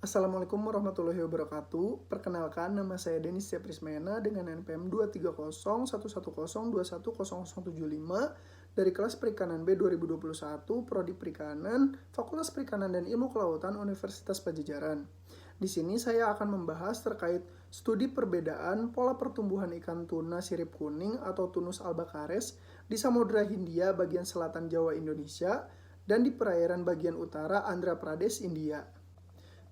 Assalamualaikum warahmatullahi wabarakatuh. Perkenalkan, nama saya Denis Prismena dengan NPM 23011021075 dari kelas Perikanan B 2021, Prodi Perikanan, Fakultas Perikanan dan Ilmu Kelautan Universitas Padjadjaran. Di sini saya akan membahas terkait studi perbedaan pola pertumbuhan ikan tuna sirip kuning atau Tunus albacares di Samudra Hindia bagian selatan Jawa Indonesia dan di perairan bagian utara Andhra Pradesh India.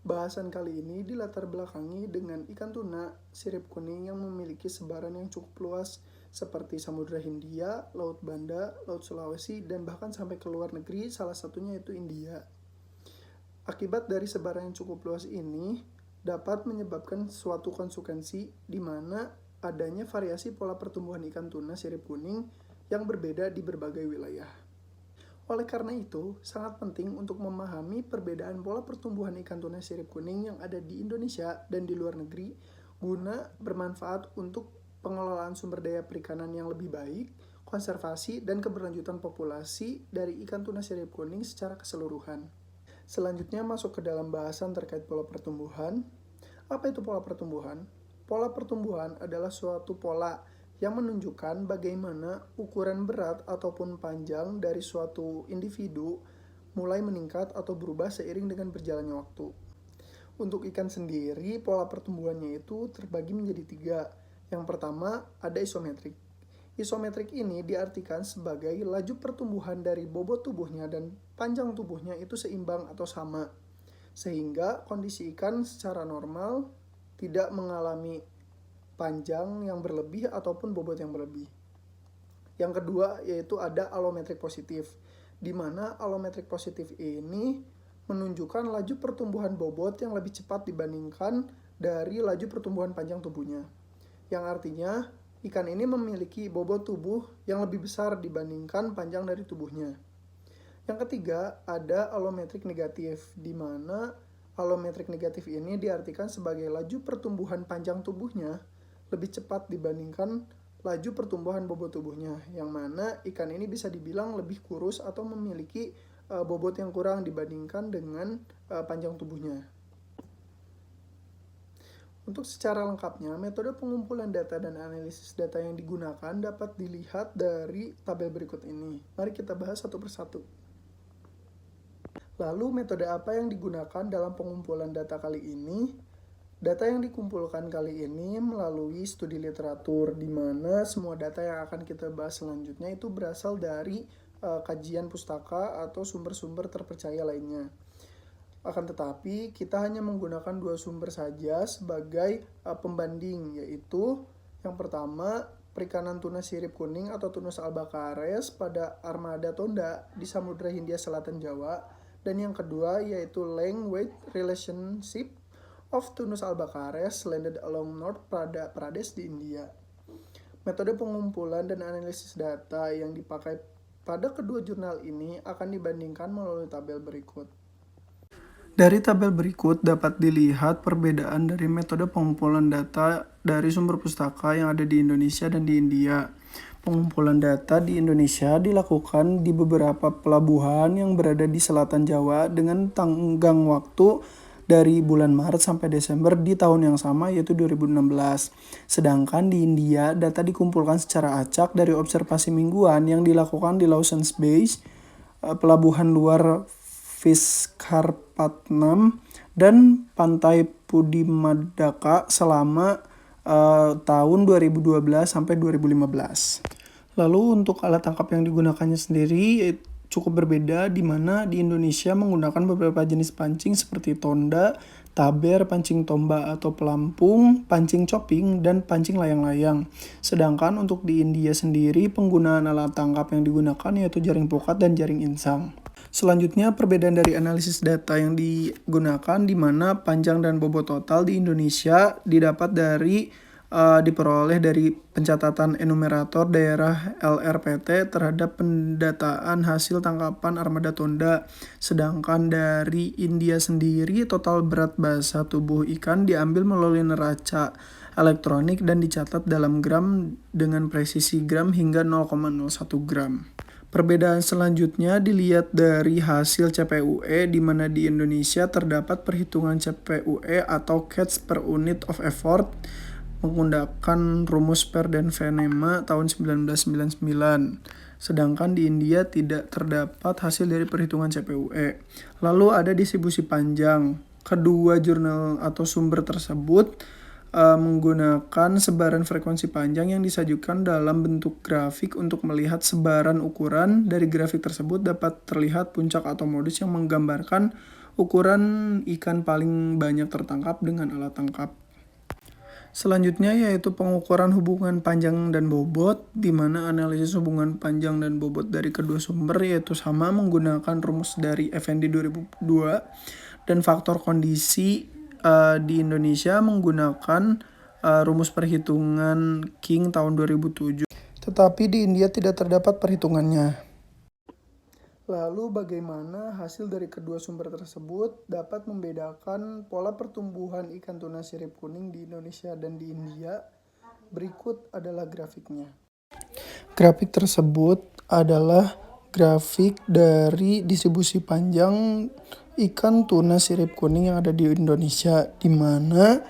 Bahasan kali ini dilatar belakangi dengan ikan tuna sirip kuning yang memiliki sebaran yang cukup luas seperti Samudra Hindia, Laut Banda, Laut Sulawesi, dan bahkan sampai ke luar negeri, salah satunya itu India. Akibat dari sebaran yang cukup luas ini dapat menyebabkan suatu konsekuensi di mana adanya variasi pola pertumbuhan ikan tuna sirip kuning yang berbeda di berbagai wilayah. Oleh karena itu, sangat penting untuk memahami perbedaan pola pertumbuhan ikan tuna sirip kuning yang ada di Indonesia dan di luar negeri guna bermanfaat untuk pengelolaan sumber daya perikanan yang lebih baik, konservasi, dan keberlanjutan populasi dari ikan tuna sirip kuning secara keseluruhan. Selanjutnya masuk ke dalam bahasan terkait pola pertumbuhan. Apa itu pola pertumbuhan? Pola pertumbuhan adalah suatu pola yang menunjukkan bagaimana ukuran berat ataupun panjang dari suatu individu mulai meningkat atau berubah seiring dengan berjalannya waktu. Untuk ikan sendiri, pola pertumbuhannya itu terbagi menjadi 3. Yang pertama, ada isometrik. Isometrik ini diartikan sebagai laju pertumbuhan dari bobot tubuhnya dan panjang tubuhnya itu seimbang atau sama, sehingga kondisi ikan secara normal tidak mengalami panjang yang berlebih ataupun bobot yang berlebih. Yang kedua yaitu ada alometrik positif, di mana alometrik positif ini menunjukkan laju pertumbuhan bobot yang lebih cepat dibandingkan dari laju pertumbuhan panjang tubuhnya. Yang artinya ikan ini memiliki bobot tubuh yang lebih besar dibandingkan panjang dari tubuhnya. Yang ketiga ada alometrik negatif, di mana alometrik negatif ini diartikan sebagai laju pertumbuhan panjang tubuhnya lebih cepat dibandingkan laju pertumbuhan bobot tubuhnya, yang mana ikan ini bisa dibilang lebih kurus atau memiliki bobot yang kurang dibandingkan dengan panjang tubuhnya. Untuk secara lengkapnya, metode pengumpulan data dan analisis data yang digunakan dapat dilihat dari tabel berikut ini. Mari kita bahas satu persatu. Lalu metode apa yang digunakan dalam pengumpulan data kali ini? Data yang dikumpulkan kali ini melalui studi literatur, di mana semua data yang akan kita bahas selanjutnya itu berasal dari kajian pustaka atau sumber-sumber terpercaya lainnya. Akan tetapi, kita hanya menggunakan 2 sumber saja sebagai pembanding, yaitu yang pertama, perikanan tuna sirip kuning atau Tunus albacares pada armada Tonda di Samudra Hindia Selatan Jawa, dan yang kedua yaitu length weight relationship of Tunus albacares landed along North Pradesh di India. Metode pengumpulan dan analisis data yang dipakai pada kedua jurnal ini akan dibandingkan melalui tabel berikut. Dari tabel berikut dapat dilihat perbedaan dari metode pengumpulan data dari sumber pustaka yang ada di Indonesia dan di India. Pengumpulan data di Indonesia dilakukan di beberapa pelabuhan yang berada di selatan Jawa dengan tenggang waktu dari bulan Maret sampai Desember di tahun yang sama yaitu 2016. Sedangkan di India, data dikumpulkan secara acak dari observasi mingguan yang dilakukan di Lawson's Bay, pelabuhan luar Vishakhapatnam, dan pantai Pudimadaka selama tahun 2012 sampai 2015. Lalu untuk alat tangkap yang digunakannya sendiri cukup berbeda, di mana di Indonesia menggunakan beberapa jenis pancing seperti tonda, taber, pancing tombak atau pelampung, pancing coping, dan pancing layang-layang. Sedangkan untuk di India sendiri penggunaan alat tangkap yang digunakan yaitu jaring pokat dan jaring insang. Selanjutnya perbedaan dari analisis data yang digunakan, di mana panjang dan bobot total di Indonesia diperoleh dari pencatatan enumerator daerah LRPT terhadap pendataan hasil tangkapan armada Tonda. Sedangkan dari India sendiri total berat basa tubuh ikan diambil melalui neraca elektronik dan dicatat dalam gram dengan presisi gram hingga 0,01 gram. Perbedaan selanjutnya dilihat dari hasil CPUE, di mana di Indonesia terdapat perhitungan CPUE atau catch per unit of effort menggunakan rumus Per dan Venema tahun 1999. Sedangkan di India tidak terdapat hasil dari perhitungan CPUE. Lalu ada distribusi panjang. Kedua jurnal atau sumber tersebut menggunakan sebaran frekuensi panjang yang disajikan dalam bentuk grafik. Untuk melihat sebaran ukuran dari grafik tersebut dapat terlihat puncak atau modus yang menggambarkan ukuran ikan paling banyak tertangkap dengan alat tangkap. Selanjutnya yaitu pengukuran hubungan panjang dan bobot, di mana analisis hubungan panjang dan bobot dari kedua sumber yaitu sama menggunakan rumus dari Effendi 2002 dan faktor kondisi di Indonesia menggunakan rumus perhitungan King tahun 2007. Tetapi di India tidak terdapat perhitungannya. Lalu bagaimana hasil dari kedua sumber tersebut dapat membedakan pola pertumbuhan ikan tuna sirip kuning di Indonesia dan di India? Berikut adalah grafiknya. Grafik tersebut adalah grafik dari distribusi panjang ikan tuna sirip kuning yang ada di Indonesia, di mana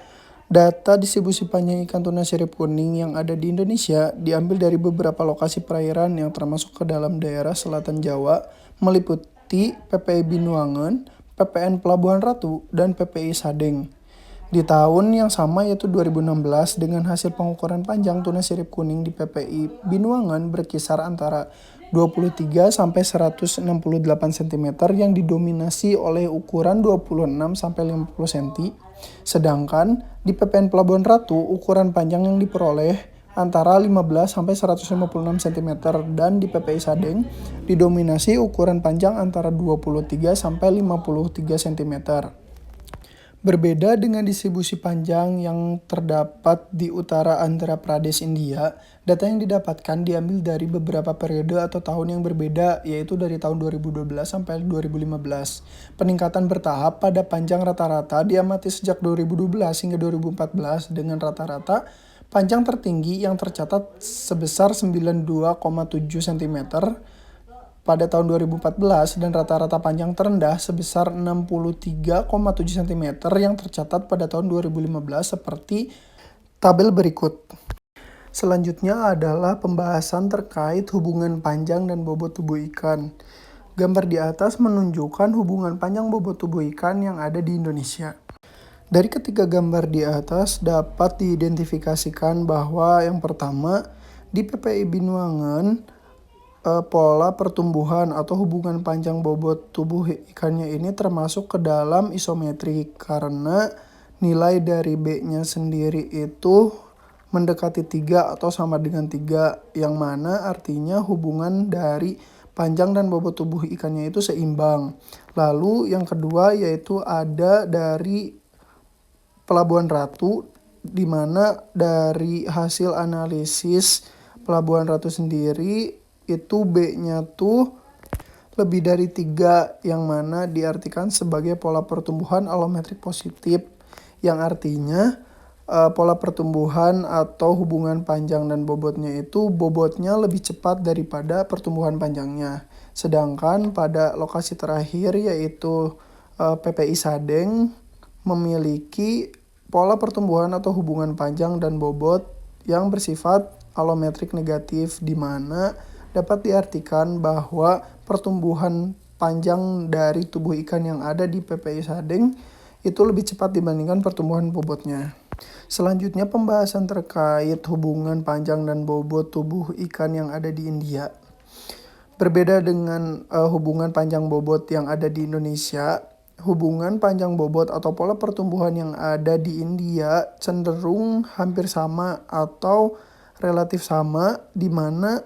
data distribusi panjang ikan tuna sirip kuning yang ada di Indonesia diambil dari beberapa lokasi perairan yang termasuk ke dalam daerah selatan Jawa, meliputi PPI Binuangan, PPN Pelabuhan Ratu, dan PPI Sadeng. Di tahun yang sama yaitu 2016, dengan hasil pengukuran panjang tuna sirip kuning di PPI Binuangan berkisar antara 23 sampai 168 cm yang didominasi oleh ukuran 26 sampai 50 cm. Sedangkan di PPN Pelabuhan Ratu ukuran panjang yang diperoleh antara 15 sampai 156 cm dan di PPI Sadeng didominasi ukuran panjang antara 23 sampai 53 cm. Berbeda dengan distribusi panjang yang terdapat di utara Andhra Pradesh, India, data yang didapatkan diambil dari beberapa periode atau tahun yang berbeda, yaitu dari tahun 2012 sampai 2015. Peningkatan bertahap pada panjang rata-rata diamati sejak 2012 hingga 2014 dengan rata-rata panjang tertinggi yang tercatat sebesar 92,7 cm pada tahun 2014 dan rata-rata panjang terendah sebesar 63,7 cm yang tercatat pada tahun 2015 seperti tabel berikut. Selanjutnya adalah pembahasan terkait hubungan panjang dan bobot tubuh ikan. Gambar di atas menunjukkan hubungan panjang bobot tubuh ikan yang ada di Indonesia. Dari ketiga gambar di atas dapat diidentifikasikan bahwa yang pertama, di PPI Binuangan, pola pertumbuhan atau hubungan panjang bobot tubuh ikannya ini termasuk ke dalam isometrik karena nilai dari B-nya sendiri itu mendekati 3 atau sama dengan 3, yang mana artinya hubungan dari panjang dan bobot tubuh ikannya itu seimbang. Lalu yang kedua yaitu ada dari Pelabuhan Ratu, di mana dari hasil analisis Pelabuhan Ratu sendiri itu B-nya tuh lebih dari 3, yang mana diartikan sebagai pola pertumbuhan alometrik positif, yang artinya pola pertumbuhan atau hubungan panjang dan bobotnya itu bobotnya lebih cepat daripada pertumbuhan panjangnya. Sedangkan pada lokasi terakhir yaitu PPI Sadeng memiliki pola pertumbuhan atau hubungan panjang dan bobot yang bersifat alometrik negatif, di mana dapat diartikan bahwa pertumbuhan panjang dari tubuh ikan yang ada di PPI Sadeng itu lebih cepat dibandingkan pertumbuhan bobotnya. Selanjutnya pembahasan terkait hubungan panjang dan bobot tubuh ikan yang ada di India. Berbeda dengan hubungan panjang bobot yang ada di Indonesia, hubungan panjang bobot atau pola pertumbuhan yang ada di India cenderung hampir sama atau relatif sama, di mana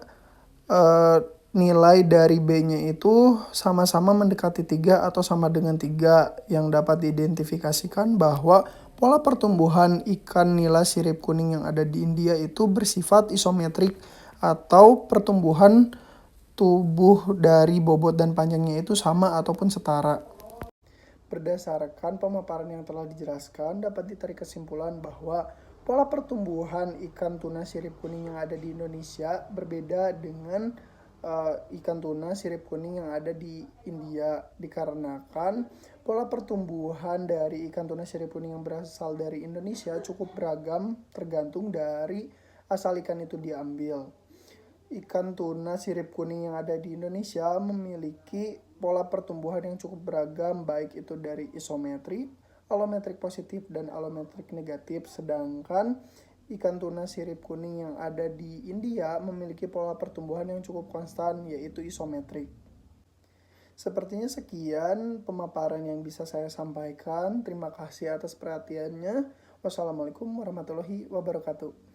nilai dari B-nya itu sama-sama mendekati 3 atau sama dengan 3, yang dapat diidentifikasikan bahwa pola pertumbuhan ikan nila sirip kuning yang ada di India itu bersifat isometrik atau pertumbuhan tubuh dari bobot dan panjangnya itu sama ataupun setara. Berdasarkan pemaparan yang telah dijelaskan, dapat ditarik kesimpulan bahwa pola pertumbuhan ikan tuna sirip kuning yang ada di Indonesia berbeda dengan ikan tuna sirip kuning yang ada di India, dikarenakan pola pertumbuhan dari ikan tuna sirip kuning yang berasal dari Indonesia cukup beragam tergantung dari asal ikan itu diambil. Ikan tuna sirip kuning yang ada di Indonesia memiliki pola pertumbuhan yang cukup beragam, baik itu dari isometrik, alometrik positif, dan alometrik negatif. Sedangkan ikan tuna sirip kuning yang ada di India memiliki pola pertumbuhan yang cukup konstan, yaitu isometrik. Sepertinya sekian pemaparan yang bisa saya sampaikan. Terima kasih atas perhatiannya. Wassalamualaikum warahmatullahi wabarakatuh.